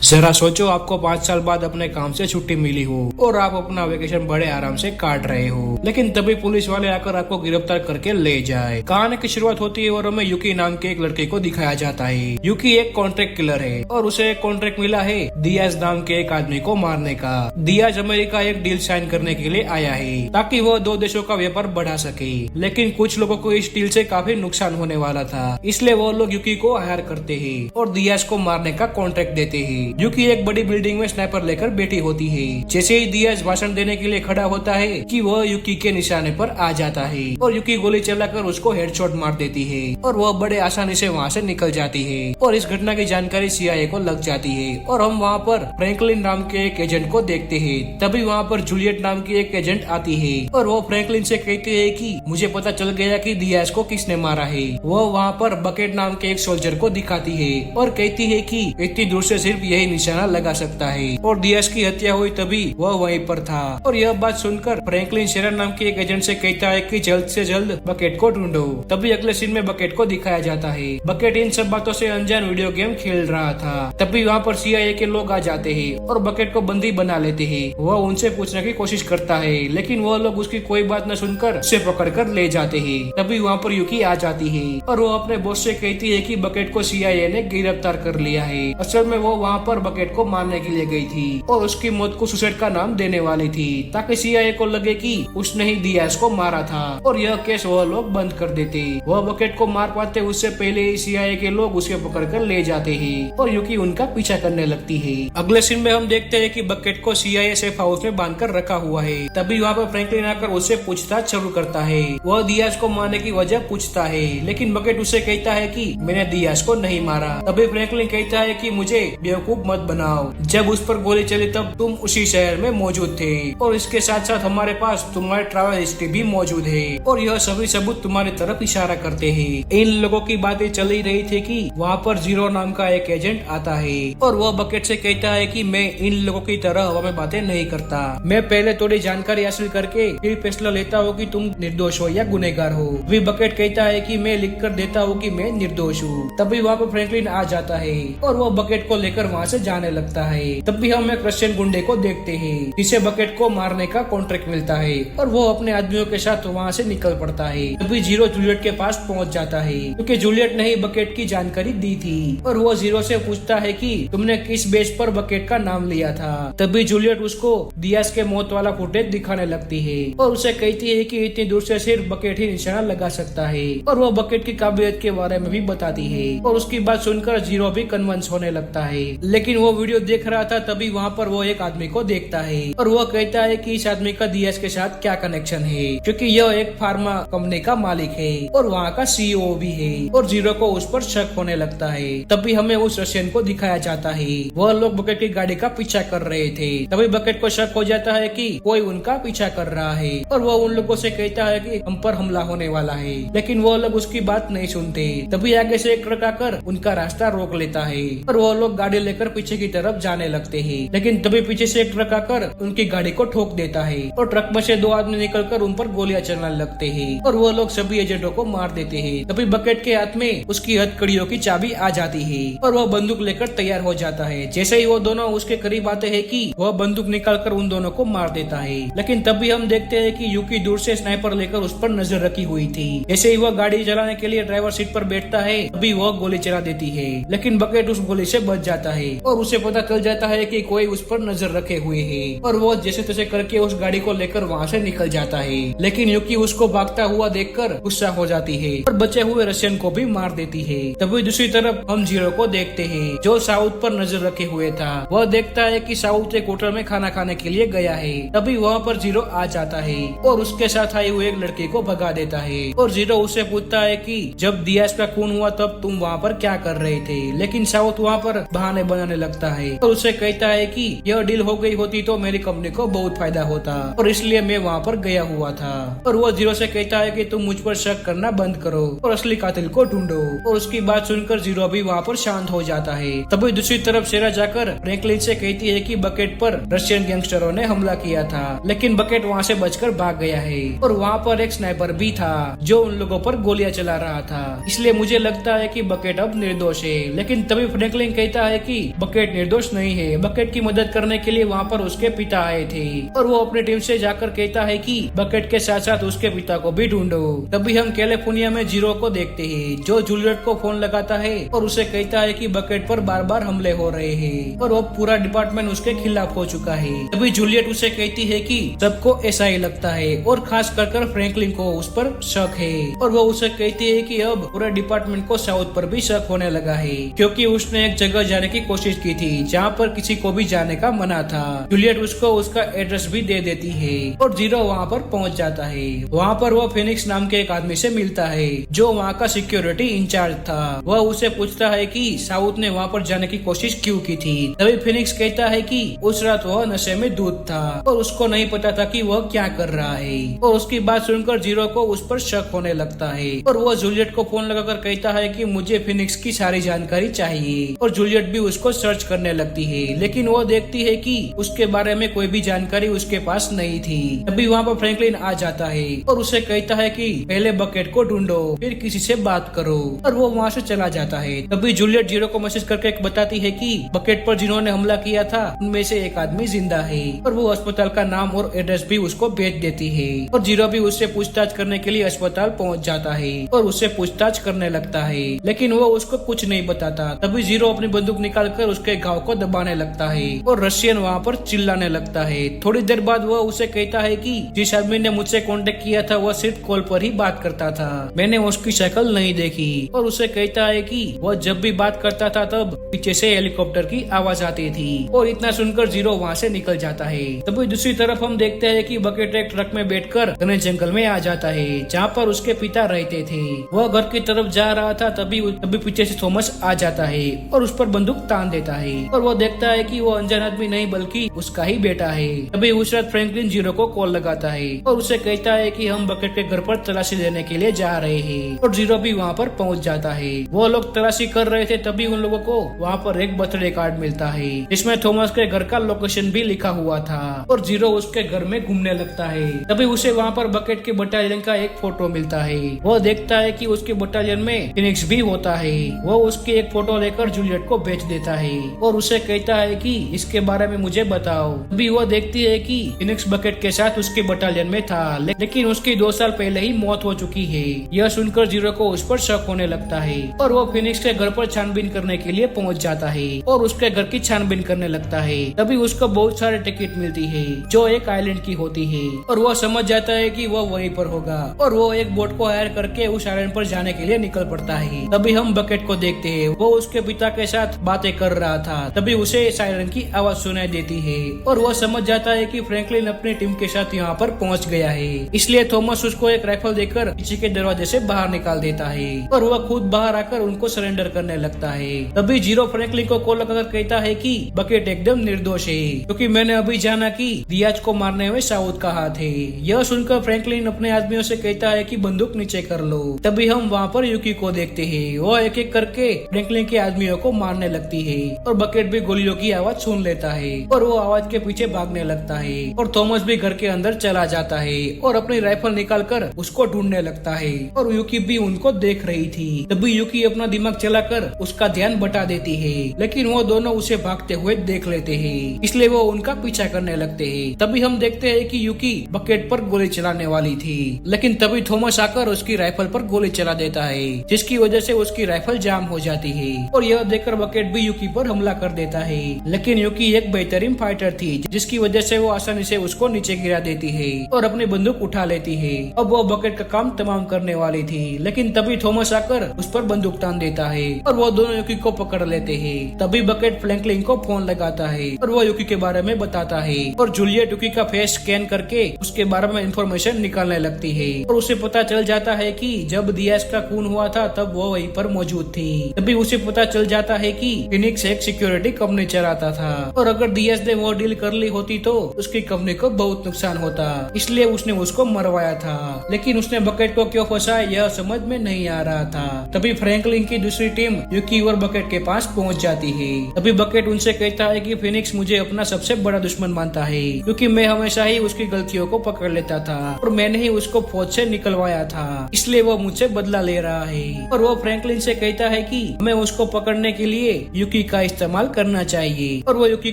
जरा सोचो, आपको 5 साल बाद अपने काम से छुट्टी मिली हो और आप अपना वेकेशन बड़े आराम से काट रहे हो, लेकिन तभी पुलिस वाले आकर आपको गिरफ्तार करके ले जाए। कहानी की शुरुआत होती है और हमें युकी नाम के एक लड़के को दिखाया जाता है। युकी एक कॉन्ट्रैक्ट किलर है और उसे एक कॉन्ट्रैक्ट मिला है दियाज नाम के एक आदमी को मारने का। दियाज अमेरिका एक डील साइन करने के लिए आया है ताकि वो 2 देशों का व्यापार बढ़ा सके, लेकिन कुछ लोगों को इस डील से काफी नुकसान होने वाला था, इसलिए वो लोग युकी को हायर करते हैं और दियाज को मारने का कॉन्ट्रैक्ट देते हैं। युकी एक बड़ी बिल्डिंग में स्नाइपर लेकर बैठी होती है। जैसे ही दियाज भाषण देने के लिए खड़ा होता है कि वह युकी के निशाने पर आ जाता है और युकी गोली चलाकर उसको हेडशॉट मार देती है और वह बड़े आसानी से वहाँ से निकल जाती है। और इस घटना की जानकारी CIA को लग जाती है और हम वहाँ पर फ्रैंकलिन नाम के एक एजेंट को देखते हैं। तभी वहाँ पर जूलियट नाम की एक एजेंट आती है और वो फ्रैंकलिन से कहती है कि मुझे पता चल गया कि दियाज को किसने मारा है। वो वहाँ पर बकेट नाम के एक सोल्जर को दिखाती है और कहती है कि इतनी दूर से सिर्फ यही निशाना लगा सकता है और दियाज की हत्या हुई तभी वह वहीं पर था। और यह बात सुनकर फ्रैंकलिन शेरन नाम के एक एजेंट से कहता है कि जल्द से जल्द बकेट को ढूंढो। तभी अगले सीन में बकेट को दिखाया जाता है। बकेट इन सब बातों से अनजान वीडियो गेम खेल रहा था। तभी वहाँ पर CIA के लोग आ जाते हैं और बकेट को बंदी बना लेते हैं। वह उनसे पूछने की कोशिश करता है, लेकिन वह लोग उसकी कोई बात न सुनकर उसे पकड़ कर ले जाते हैं। तभी वहाँ पर युकी आ जाती है और वो अपने बॉस से कहती है कि बकेट को CIA ने गिरफ्तार कर लिया है। असल में वो वहाँ पर बकेट को मारने के लिए गई थी और उसकी मौत को सुसाइड का नाम देने वाली थी ताकि CIA को लगे कि उसने ही दियाज को मारा था और यह केस वह लोग बंद कर देते। वह बकेट को मार पाते उससे पहले ही CIA के लोग उसे पकड़ कर ले जाते हैं और युकी उनका पीछा करने लगती है। अगले सीन में हम देखते हैं कि बकेट को CIA सेफ हाउस में बांध कर रखा हुआ है। तभी वहाँ पर फ्रैंकलिन आकर उससे पूछताछ शुरू करता है। वह दियाज को मारने की वजह पूछता है, लेकिन बकेट उससे कहता है कि मैंने दियाज को नहीं मारा। तभी फ्रैंकलिन कहता है कि मुझे बेवकूफ मत बनाओ, जब उस पर गोली चली तब तुम उसी शहर में मौजूद थे और इसके साथ साथ हमारे पास तुम्हारी ट्रैवल हिस्ट्री भी मौजूद है और यह सभी सबूत तुम्हारी तरफ इशारा करते हैं। इन लोगों की बातें चल ही रही थी कि वहाँ पर जीरो नाम का एक एजेंट आता है और वह बकेट से कहता है कि मैं इन लोगों की तरह हवा में बातें नहीं करता, मैं पहले थोड़ी जानकारी हासिल करके फिर फैसला लेता हूँ कि तुम निर्दोष हो या गुनहगार हो। वे बकेट कहता है कि मैं लिख कर देता हूँ कि मैं निर्दोष हूँ। तभी वहाँ पर फ्रैंकलिन आ जाता है और वह बकेट को लेकर वहाँ से जाने लगता है। तब भी हम एक रशियन गुंडे को देखते हैं जिसे बकेट को मारने का कॉन्ट्रैक्ट मिलता है और वो अपने आदमियों के साथ वहाँ से निकल पड़ता है। तभी जीरो जूलियट के पास पहुँच जाता है क्योंकि जूलियट ने ही बकेट की जानकारी दी थी और वो जीरो से पूछता है कि तुमने किस बेस पर बकेट का नाम लिया था। तभी जूलियट उसको दियाज के मौत वाला फुटेज दिखाने लगती है और उसे कहती है कि इतनी दूर से सिर्फ बकेट ही निशाना लगा सकता है और वो बकेट की काबिलियत के बारे में भी बताती है और उसकी बात सुनकर जीरो भी कन्विंस होने लगता है। लेकिन वो वीडियो देख रहा था तभी वहाँ पर वो एक आदमी को देखता है और वो कहता है कि इस आदमी का दियाज के साथ क्या कनेक्शन है, क्योंकि यह एक फार्मा कंपनी का मालिक है और वहाँ का CEO भी है और जीरो को उस पर शक होने लगता है। तभी हमें उस रशियन को दिखाया जाता है। वह लोग बकेट की गाड़ी का पीछा कर रहे थे। तभी बकेट को शक हो जाता है कि कोई उनका पीछा कर रहा है और वो उन लोगों से कहता है कि हम पर हमला होने वाला है, लेकिन वो लोग उसकी बात नहीं सुनते। तभी आगे से एक ट्रक आकर उनका रास्ता रोक लेता है और वो लोग गाड़ी लेकर पीछे की तरफ जाने लगते हैं। लेकिन तभी पीछे से एक ट्रक आकर उनकी गाड़ी को ठोक देता है और ट्रक में से 2 आदमी निकलकर उन पर गोलियां चलाने लगते हैं और वो लोग सभी एजेंटों को मार देते हैं। तभी बकेट के हाथ में उसकी हथकड़ियों की चाबी आ जाती है और वह बंदूक लेकर तैयार हो जाता है। जैसे ही वो दोनों उसके करीब आते हैं कि वह बंदूक निकालकर उन दोनों को मार देता है। लेकिन तभी हम देखते हैं कि युकी दूर से स्नाइपर लेकर उस पर नजर रखी हुई थी। जैसे ही वह गाड़ी चलाने के लिए ड्राइवर सीट पर बैठता है तभी वह गोली चला देती है, लेकिन बकेट उस गोली से बच जाता है और उसे पता चल जाता है कि कोई उस पर नजर रखे हुए है और वो जैसे तैसे करके उस गाड़ी को लेकर वहाँ से निकल जाता है। लेकिन युकी उसको भागता हुआ देखकर गुस्सा हो जाती है और बचे हुए रशियन को भी मार देती है। तभी दूसरी तरफ हम जीरो को देखते हैं जो साउथ पर नजर रखे हुए था। वह देखता है कि साउथ एक होटल में खाना खाने के लिए गया है। तभी वहाँ पर जीरो आ जाता है और उसके साथ आए हुए एक लड़के को भगा देता है और जीरो उससे पूछता है कि जब दियाज का खून हुआ तब तुम वहाँ पर क्या कर रहे थे। लेकिन साउथ वहाँ पर बहाने बनाने लगता है और उसे कहता है कि यह डील हो गई होती तो मेरी कंपनी को बहुत फायदा होता और इसलिए मैं वहाँ पर गया हुआ था। और वो जीरो से कहता है कि तुम मुझ पर शक करना बंद करो और असली कातिल को ढूंढो और उसकी बात सुनकर जीरो भी वहाँ पर शांत हो जाता है। तभी दूसरी तरफ शेरा जाकर फ्रैंकलिन से कहती है कि बकेट पर रशियन गैंगस्टरों ने हमला किया था, लेकिन बकेट वहाँ से बचकर भाग गया है और वहाँ पर एक स्नाइपर भी था जो उन लोगों पर गोलियां चला रहा था, इसलिए मुझे लगता है कि बकेट अब निर्दोष है। लेकिन तभी फ्रैंकलिन कहता है कि बकेट निर्दोष नहीं है। बकेट की मदद करने के लिए वहाँ पर उसके पिता आए थे और वो अपनी टीम से जाकर कहता है कि बकेट के साथ साथ उसके पिता को भी ढूंढो। तभी हम कैलिफोर्निया में जीरो को देखते हैं जो जूलियट को फोन लगाता है और उसे कहता है कि बकेट पर बार बार हमले हो रहे हैं और वो पूरा डिपार्टमेंट उसके खिलाफ हो चुका है। तभी जूलियट उसे कहती है कि सबको ऐसा ही लगता है और खास कर फ्रैंकलिन को उस पर शक है और वो उसे कहती है कि अब पूरे डिपार्टमेंट को साउथ पर भी शक होने लगा है क्योंकि उसने एक जगह जाने की कोशिश की थी जहाँ पर किसी को भी जाने का मना था। जूलियट उसको उसका एड्रेस भी दे देती है और जीरो वहाँ पर पहुँच जाता है। वहाँ पर वो फिनिक्स नाम के एक आदमी से मिलता है जो वहाँ का सिक्योरिटी इंचार्ज था। वह उसे पूछता है कि साउथ ने वहाँ पर जाने की कोशिश क्यों की थी। तभी फिनिक्स कहता है कि उस रात वह नशे में धुत था और उसको नहीं पता था कि वह क्या कर रहा है और उसकी बात सुनकर जीरो को उस पर शक होने लगता है और वह जूलियट को फोन लगाकर कहता है कि मुझे फिनिक्स की सारी जानकारी चाहिए और जूलियट भी उसको सर्च करने लगती है लेकिन वो देखती है कि उसके बारे में कोई भी जानकारी उसके पास नहीं थी। तभी वहाँ पर फ्रैंकलिन आ जाता है और उसे कहता है कि पहले बकेट को ढूंढो फिर किसी से बात करो और वो वहाँ से चला जाता है। तभी जूलियट जीरो को मैसेज करके बताती है कि बकेट पर जिन्होंने हमला किया था उनमें से एक आदमी जिंदा है और वो अस्पताल का नाम और एड्रेस भी उसको भेज देती है और जीरो भी उससे पूछताछ करने के लिए अस्पताल पहुंच जाता है और उससे पूछताछ करने लगता है लेकिन वो उसको कुछ नहीं बताता। तभी जीरो अपनी बंदूक निकालकर उसके घाव को दबाने लगता है और रशियन वहाँ पर चिल्लाने लगता है। थोड़ी देर बाद वह उसे कहता है कि जिस आदमी ने मुझसे कांटेक्ट किया था वह सिर्फ कॉल पर ही बात करता था, मैंने उसकी शक्ल नहीं देखी और उसे कहता है कि वह जब भी बात करता था तब पीछे से हेलीकॉप्टर की आवाज आती थी और इतना सुनकर जीरो वहाँ से निकल जाता है। तभी दूसरी तरफ हम देखते हैं कि बकेट एक ट्रक में बैठकर घने जंगल में आ जाता है जहाँ पर उसके पिता रहते थे। वह घर की तरफ जा रहा था तभी पीछे से थॉमस आ जाता है और उस पर बंदूक तान देता है और वो देखता है कि वो अनजान आदमी नहीं बल्कि उसका ही बेटा है। तभी उस रात फ्रैंकलिन जीरो को कॉल लगाता है और उसे कहता है कि हम बकेट के घर पर तलाशी लेने के लिए जा रहे हैं और जीरो भी वहाँ पर पहुँच जाता है। वो लोग तलाशी कर रहे थे तभी उन लोगों को वहाँ पर एक बर्थडे कार्ड मिलता है जिसमें थॉमस के घर का लोकेशन भी लिखा हुआ था और जीरो उसके घर में घूमने लगता है। तभी उसे वहाँ पर बकेट के बटालियन का एक फोटो मिलता है। वो देखता है कि उसके बटालियन में फिनिक्स भी होता है। वो उसकी एक फोटो लेकर जूलियट को बेच देता है और उसे कहता है कि इसके बारे में मुझे बताओ। तभी वो देखती है कि फिनिक्स बकेट के साथ उसके बटालियन में था लेकिन उसकी 2 साल पहले ही मौत हो चुकी है। यह सुनकर जीरो को उस पर शक होने लगता है और वो फिनिक्स के घर पर छानबीन करने के लिए पहुंच जाता है और उसके घर की छानबीन करने लगता है। तभी उसको बहुत सारे टिकट मिलती है जो एक आइलैंड की होती है और वो समझ जाता है कि वो वहीं पर होगा और वो एक बोट को हायर करके उस आइलैंड पर जाने के लिए निकल पड़ता है। तभी हम बकेट को देखते हैं, वो उसके पिता के साथ बातें कर रहा था। तभी उसे सायरन की आवाज सुनाई देती है और वो समझ जाता है कि फ्रैंकलिन अपनी टीम के साथ यहाँ पर पहुँच गया है। इसलिए थॉमस उसको एक राइफल देकर पीछे के दरवाजे से बाहर निकाल देता है और वह खुद बाहर आकर उनको सरेंडर करने लगता है। तभी जीरो फ्रैंकलिन को कॉल लगाकर कहता है कि बकेट एकदम निर्दोष है क्योंकि मैंने अभी जाना कि दियाज को मारने में साउथ का हाथ है। यह सुनकर फ्रैंकलिन अपने आदमियों से कहता है कि बंदूक नीचे कर लो। तभी हम वहाँ पर यूकी को देखते हैं, वो एक एक करके फ्रैंकलिन के आदमियों को मारने लगती है और बकेट भी गोलियों की आवाज सुन लेता है और वो आवाज के पीछे भागने लगता है और थॉमस भी घर के अंदर चला जाता है और अपनी राइफल निकालकर उसको ढूंढने लगता है और यूकी भी उनको देख रही थी। तभी यूकी अपना दिमाग चलाकर उसका ध्यान बटा देती है लेकिन वो दोनों उसे भागते हुए देख लेते हैं इसलिए वो उनका पीछा करने लगते हैं। तभी हम देखते हैं कि यूकी बकेट पर गोली चलाने वाली थी लेकिन तभी थॉमस आकर उसकी राइफल पर गोली चला देता है जिसकी वजह से उसकी राइफल जाम हो जाती है और यह देखकर बकेट भी यूकी पर हमला कर देता है लेकिन यूकी एक बेहतरीन फाइटर थी जिसकी वजह से वो आसानी से उसको नीचे गिरा देती है और अपनी बंदूक उठा लेती है। अब वो बकेट का काम तमाम करने वाली थी लेकिन तभी थॉमस आकर उस पर बंदूक तान देता है और वो दोनों यूकी को पकड़ लेते हैं। तभी बकेट फ्रैंकलिन को फोन लगाता है और वो यूकी के बारे में बताता है और जूलियट यूकी का फेस स्कैन करके उसके बारे में इंफॉर्मेशन निकालने लगती है और उसे पता चल जाता है कि जब दियाज का खून हुआ था तब वो वहीं पर मौजूद थी। तभी उसे पता चल जाता है कि फिनिक्स एक सिक्योरिटी कंपनी चलाता था और अगर दियाज ने वो डील कर ली होती तो उसकी कंपनी को बहुत नुकसान होता, इसलिए उसने उसको मरवाया था लेकिन उसने बकेट को क्यों फंसाया यह समझ में नहीं आ रहा था। तभी फ्रैंकलिन की दूसरी टीम यूकी और बकेट के पास पहुंच जाती है। तभी बकेट उनसे कहता है कि फिनिक्स मुझे अपना सबसे बड़ा दुश्मन मानता है क्योंकि मैं हमेशा ही उसकी गलतियों को पकड़ लेता था और मैंने ही उसको फौज से निकलवाया था, इसलिए वो मुझसे बदला ले रहा है। और वो फ्रैंकलिन से कहता है कि हमें उसको पकड़ने के लिए यूकी युकी का इस्तेमाल करना चाहिए और वो युकी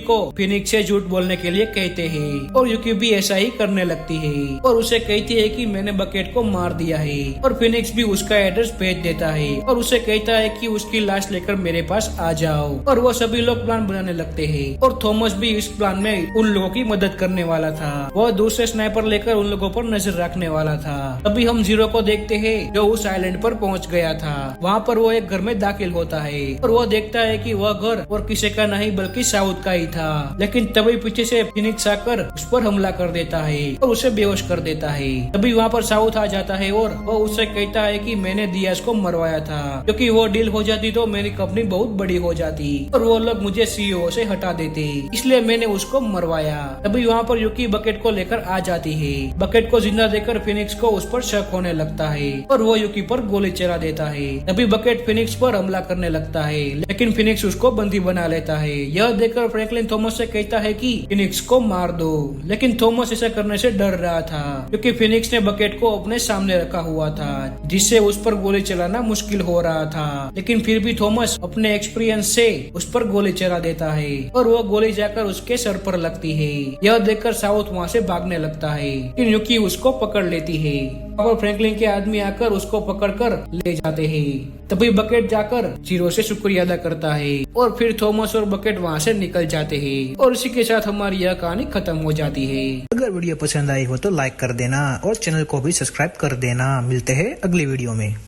को फिनिक्स से झूठ बोलने के लिए कहते हैं और युकी भी ऐसा ही करने लगती है और उसे कहती है कि मैंने बकेट को मार दिया है और फिनिक्स भी उसका एड्रेस भेज देता है और उसे कहता है कि उसकी लाश लेकर मेरे पास आ जाओ और वो सभी लोग प्लान बनाने लगते हैं और थॉमस भी इस प्लान में उन लोगों की मदद करने वाला था। वो दूसरे स्नाइपर लेकर उन लोगों पर नजर रखने वाला था। तभी हम जीरो को देखते हैं जो उस आइलैंड पर पहुंच गया था। वहाँ पर वो एक घर में दाखिल होता है और वो देखता है कि वह घर और किसी का नहीं बल्कि साउथ का ही था। लेकिन तभी पीछे से फिनिक्स आकर उस पर हमला कर देता है और उसे बेहोश कर देता है। तभी वहाँ पर साउथ आ जाता है और वो उससे कहता है कि मैंने दियास को मरवाया था, क्योंकि वो डील हो जाती तो मेरी कंपनी बहुत बड़ी हो जाती और वो लोग मुझे सीईओ से हटा देते, इसलिए मैंने उसको मरवाया। तभी वहाँ पर युकी बकेट को लेकर आ जाती है। बकेट को जिंदा देकर फिनिक्स को उस पर शक होने लगता है और वो युकी पर गोली चला देता है। तभी बकेट फिनिक्स पर हमला करने लगता है, लेकिन फिनिक्स उसको बंदी बना लेता है। यह देखकर फ्रैंकलिन थॉमस से कहता है कि फिनिक्स को मार दो, लेकिन थॉमस ऐसा करने से डर रहा था क्योंकि फिनिक्स ने बकेट को अपने सामने रखा हुआ था, जिससे उस पर गोली चलाना मुश्किल हो रहा था। लेकिन फिर भी थॉमस अपने एक्सपीरियंस से उस पर गोली चला देता है और वो गोली जाकर उसके सर पर लगती है। यह देखकर साउथ वहाँ से भागने लगता है, लेकिन युकी उसको पकड़ लेती है और फ्रैंकलिन के आदमी आकर उसको पकड़कर ले जाते हैं। तभी बकेट जाकर जीरो से शुक्रिया अदा करता है और फिर थॉमस और बकेट वहाँ से निकल जाते हैं और इसी के साथ हमारी यह कहानी खत्म हो जाती है। अगर वीडियो पसंद आई हो तो लाइक कर देना और चैनल को भी सब्सक्राइब कर देना। मिलते हैं अगली वीडियो में।